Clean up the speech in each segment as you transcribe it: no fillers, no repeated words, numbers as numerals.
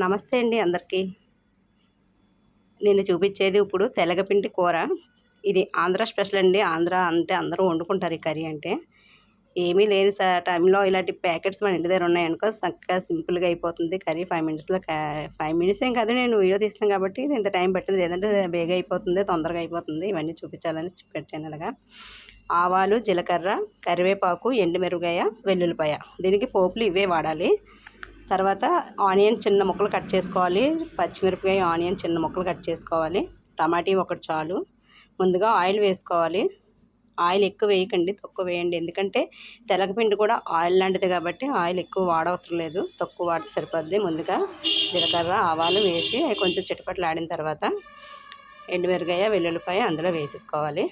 నమస్తే అండి అందరికీ. నేను చూపించేది ఇప్పుడు తెలగపిండి కూర. ఇది ఆంధ్ర స్పెషల్ అండి. ఆంధ్ర అంటే అందరూ వండుకుంటారు ఈ కర్రీ అంటే. ఏమీ లేని టైంలో ఇలాంటి ప్యాకెట్స్ మన ఇంటి దగ్గర ఉన్నాయనుకో చక్కగా సింపుల్‌గా అయిపోతుంది కర్రీ 5 మినిట్స్‌లో 5 మినిట్స్ ఏం కాదు, నేను వీడియో తీస్తున్నాను కాబట్టి ఇది ఇంత టైం పట్టింది. లేదంటే బేగా అయిపోతుంది, తొందరగా అయిపోతుంది. ఇవన్నీ చూపించాలని పెట్టాను ఇలాగా. ఆవాలు, జీలకర్ర, కరివేపాకు, ఎండుమిరపకాయ, వెల్లుల్లిపాయ. దీనికి పోపులు ఇవే వాడాలి. తర్వాత ఆనియన్ చిన్న ముక్కలు కట్ చేసుకోవాలి. పచ్చిమిరపకాయ, ఆనియన్ చిన్న ముక్కలు కట్ చేసుకోవాలి. టమాటీ ఒకటి చాలు. ముందుగా ఆయిల్ వేసుకోవాలి. ఆయిల్ ఎక్కువ వేయకండి, తక్కువ వేయండి. ఎందుకంటే తెలగపిండి కూడా ఆయిల్ లాంటిది కాబట్టి ఆయిల్ ఎక్కువ వాడవసరం లేదు, తక్కువ వాడితే సరిపోద్ది. ముందుగా జీలకర్ర, ఆవాలు వేసి అవి కొంచెం చిటపటలాడిన తర్వాత ఎండుమిరపకాయ, వెల్లుల్లిపాయ అందులో వేసేసుకోవాలి.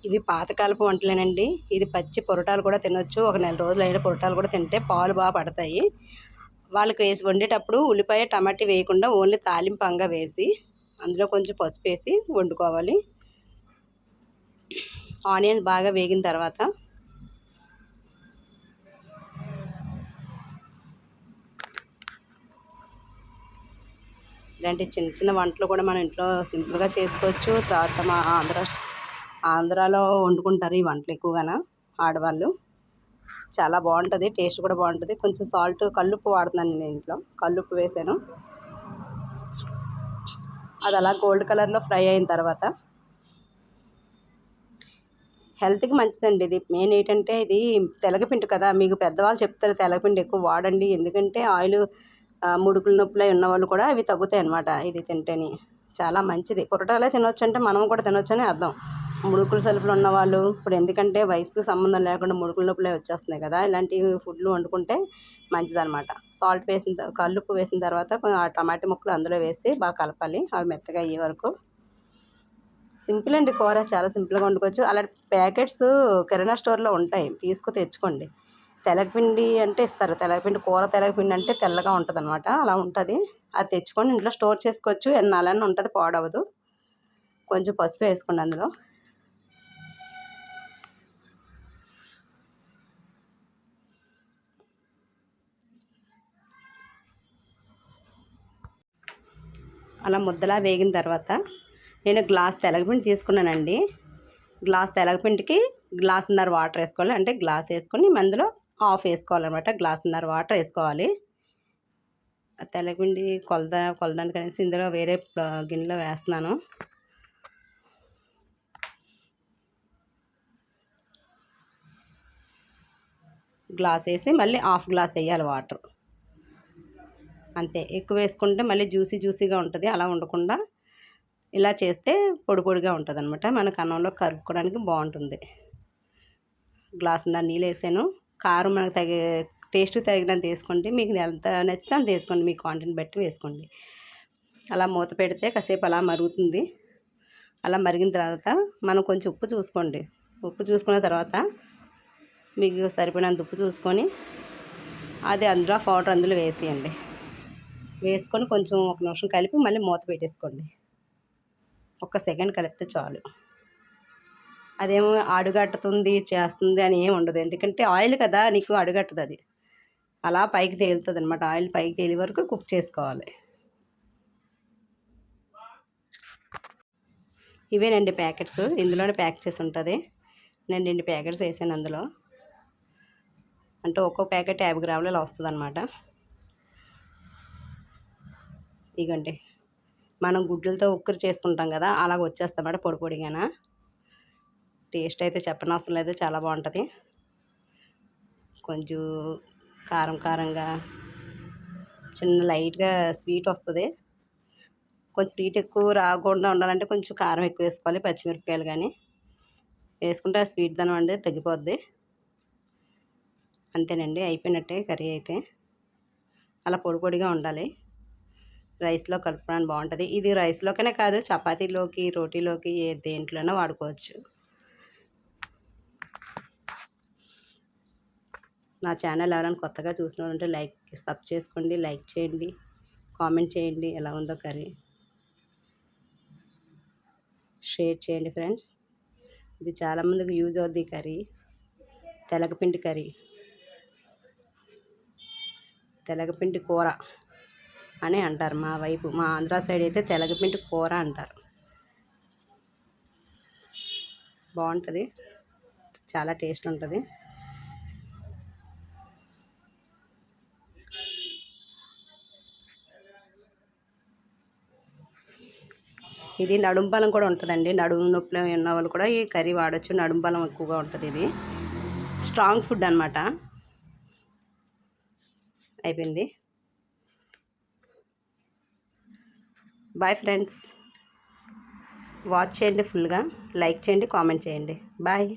ఇవి పాతకాలపు వంటలేనండి. ఇది పచ్చి పొరటాలు కూడా తినొచ్చు. ఒక నెల రోజులు అయిన పొరటాలు కూడా తింటే పాలు బాగా పడతాయి. వాళ్ళకి వేసి వండేటప్పుడు ఉల్లిపాయ, టమాటా వేయకుండా ఓన్లీ తాలింపంగా వేసి అందులో కొంచెం పసుపు వేసి వండుకోవాలి. ఆనియన్ బాగా వేగిన తర్వాత ఇలాంటి చిన్న చిన్న వంటలు కూడా మనం ఇంట్లో సింపుల్గా చేసుకోవచ్చు. తర్వాత మా ఆంధ్రాలో వండుకుంటారు ఈ వంటలు ఎక్కువగా ఆడవాళ్ళు. చాలా బాగుంటుంది, టేస్ట్ కూడా బాగుంటుంది. కొంచెం సాల్ట్, కల్లుప్పు వాడుతున్నాను నేను ఇంట్లో. కల్లుప్పు వేసాను. అది అలా గోల్డ్ కలర్లో ఫ్రై అయిన తర్వాత హెల్త్కి మంచిదండి. ఇది మెయిన్ ఏంటంటే ఇది తెలగపిండి కదా, మీకు పెద్దవాళ్ళు చెప్తారు తెలగపిండి ఎక్కువ వాడండి. ఎందుకంటే ఆయిల్ ముడుకుల నొప్పులు ఉన్న వాళ్ళు కూడా అవి తగ్గుతాయి అన్నమాట ఇది తింటేని. చాలా మంచిది. పొరటాలే తినొచ్చు అంటే మనం కూడా తినొచ్చు అని అర్థం. ముడుకులు సలుపులు ఉన్నవాళ్ళు ఇప్పుడు, ఎందుకంటే వయసుతో సంబంధం లేకుండా ముడుకుల నొప్పులే వచ్చేస్తున్నాయి కదా, ఇలాంటి ఫుడ్లు వండుకుంటే మంచిదన్నమాట. సాల్ట్ వేసిన కల్లుప్పు వేసిన తర్వాత ఆ టమాటా ముక్కలు అందులో వేసి బాగా కలపాలి, అవి మెత్తగా అయ్యే వరకు. సింపుల్ అండి కూర, చాలా సింపుల్గా వండుకోవచ్చు. అలాంటి ప్యాకెట్స్ కిరాణా స్టోర్లో ఉంటాయి, తెచ్చుకోండి. తెలగపిండి అంటే ఇస్తారు. తెలగపిండి కూర, తెలగపిండి అంటే తెల్లగా ఉంటుంది అనమాట, అలా ఉంటుంది. అది తెచ్చుకొని ఇంట్లో స్టోర్ చేసుకోవచ్చు. ఎన్నాళ్ళన్నా ఉంటుంది, పాడవదు. కొంచెం పసుపు వేసుకోండి అందులో. అలా ముద్దలా వేగిన తర్వాత నేను గ్లాస్ తెలగపిండి తీసుకున్నానండి. గ్లాస్ తెలగపిండికి గ్లాసున్నర వాటర్ వేసుకోవాలి. అంటే గ్లాస్ వేసుకొని అందులో హాఫ్ వేసుకోవాలన్నమాట. గ్లాసున్నర వాటర్ వేసుకోవాలి. తెలగపిండి కొలడానికి అనేసి ఇందులో వేరే గిన్నెలో వేస్తున్నాను. గ్లాస్ వేసి మళ్ళీ హాఫ్ గ్లాస్ వేయాలి వాటర్. అంతే, ఎక్కువ వేసుకుంటే మళ్ళీ జ్యూసీగా ఉంటుంది. అలా ఉండకుండా ఇలా చేస్తే పొడి పొడిగా ఉంటుంది అనమాట. మనకు అన్నంలో కలుపుకోవడానికి బాగుంటుంది. గ్లాసున్నర నీళ్ళు వేసాను. కారం మనకు టేస్ట్ తగినంత వేసుకోండి. మీకు ఎంత నచ్చితే అంత వేసుకోండి, మీ క్వాంటిటీని బట్టి వేసుకోండి. అలా మూత పెడితే కాసేపు అలా మరుగుతుంది. అలా మరిగిన తర్వాత మనం కొంచెం ఉప్పు చూసుకోండి. ఉప్పు చూసుకున్న తర్వాత మీకు సరిపడినంత ఉప్పు చూసుకొని అది అందులో పౌడర్ అందులో వేసేయండి. వేసుకొని కొంచెం ఒక నిమిషం కలిపి మళ్ళీ మూత పెట్టేసుకోండి. ఒక్క సెకండ్ కలిపితే చాలు. అదేమో అడుగట్టుతుంది చేస్తుంది అని ఏమి ఉండదు. ఎందుకంటే ఆయిల్ కదా, నీకు అడుగట్టదు. అది అలా పైకి తేలుతుంది అనమాట. ఆయిల్ పైకి తేలి వరకు కుక్ చేసుకోవాలి. ఇవేనండి ప్యాకెట్స్, ఇందులోనే ప్యాక్ చేసి ఉంటుంది. నేను 2 ప్యాకెట్స్ వేసాను అందులో. అంటే ఒక్కో ప్యాకెట్ 50 గ్రాములు ఇలా వస్తుంది అనమాట. ఇగండి, మనం గుడ్లతో ఉక్కరు చేసుకుంటాం కదా, అలాగ వచ్చేస్తామాట పొడి పొడిగానా. టేస్ట్ అయితే చెప్పనవసరం లేదు, చాలా బాగుంటుంది. కొంచెం కారంగా చిన్న లైట్గా స్వీట్ వస్తుంది. కొంచెం స్వీట్ ఎక్కువ రాకుండా ఉండాలంటే కొంచెం కారం ఎక్కువ వేసుకోవాలి. పచ్చిమిరపకాయలు కానీ వేసుకుంటే ఆ స్వీట్ దనం అనేది తగ్గిపోద్ది. అంతేనండి, అయిపోయినట్టే కర్రీ అయితే. అలా పొడి పొడిగా ఉండాలి. రైస్లో కలుపుకోవడానికి బాగుంటుంది. ఇది రైస్లోకనే కాదు, చపాతీలోకి, రోటీలోకి దేంట్లోనే వాడుకోవచ్చు. నా ఛానల్ ఎవరైనా కొత్తగా చూసినట్టుంటే సబ్ చేసుకోండి, లైక్ చేయండి, కామెంట్ చేయండి ఎలా ఉందో కర్రీ. షేర్ చేయండి ఫ్రెండ్స్. ఇది చాలామందికి యూజ్ అవుద్ది ఈ కర్రీ, తెలగపిండి కర్రీ. తెలగపిండి కూర అని అంటారు మా వైపు. మా ఆంధ్ర సైడ్ అయితే తెలగపిండి కూర అంటారు. బాగుంటుంది, చాలా టేస్ట్ ఉంటుంది. ఇది నడుము బలం కూడా ఉంటుందండి. నడుము నొప్పులు ఉన్న వాళ్ళు కూడా ఈ కర్రీ వాడచ్చు. నడుము బలం ఎక్కువగా ఉంటుంది. ఇది స్ట్రాంగ్ ఫుడ్ అనమాట. అయిపోయింది. బాయ్ ఫ్రెండ్స్, వాచ్ చేయండి, ఫుల్గా లైక్ చేయండి, కామెంట్ చేయండి. బాయ్.